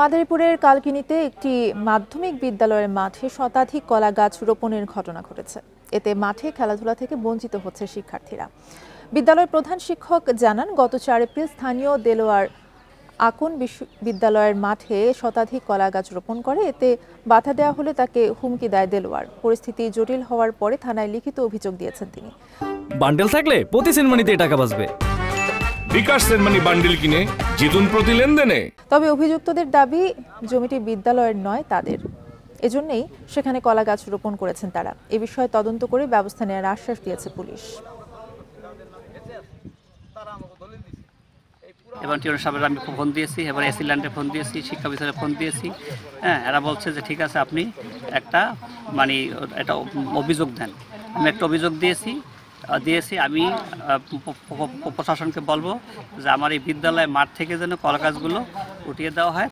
মাদারীপুরের কালকিনিতে একটি মাধ্যমিক বিদ্যালয়ের মাঠে শতাধিক কলা গাছ রোপণের ঘটনা ঘটেছে। এতে মাঠে খেলাধুলা থেকে বঞ্চিত হচ্ছে শিক্ষার্থীরা। বিদ্যালয়ের প্রধান শিক্ষক জানান, গত 4 এপ্রিল স্থানীয় দেলোয়ার আকুন বিশ্ববিদ্যালয়ের মাঠে শতাধিক কলা গাছ রোপণ করে। এতে বাধা দেওয়া হলে তাকে হুমকি দেয় দেলোয়ার। পরিস্থিতি জটিল হওয়ার পরে থানায় লিখিত অভিযোগ দিয়েছেন তিনি। বান্ডেল থাকলে প্রতি সেনমানিতে টাকা বাঁচবে। বিকাশ সেনমানি বান্ডেল কিনে জিতুন প্রতি লেনদেনে। তবে অভিযুক্তদের দাবি, জমিটি বিদ্যালয়ের নয়, তাদের। এজন্যই সেখানে কলা গাছ রোপণ করেছেন তারা। এ বিষয়ে তদন্ত করে ব্যবস্থা নেওয়ার আশ্বাস দিয়েছে পুলিশ। এবং টিউন সাহেবের আমি ফোন দিয়েছি, এবার এসি ল্যান্ডে ফোন দিয়েছি, শিক্ষা বিভাগে ফোন দিয়েছি। হ্যাঁ, এরা বলছে যে ঠিক আছে, আপনি একটা একটা অভিযোগ দেন। আমি একটা অভিযোগ দিয়েছি। আমি প্রশাসনকে বলবো যে আমার এই বিদ্যালয় মাঠ থেকে যেন কলা গাছগুলো উঠিয়ে দেওয়া হয়।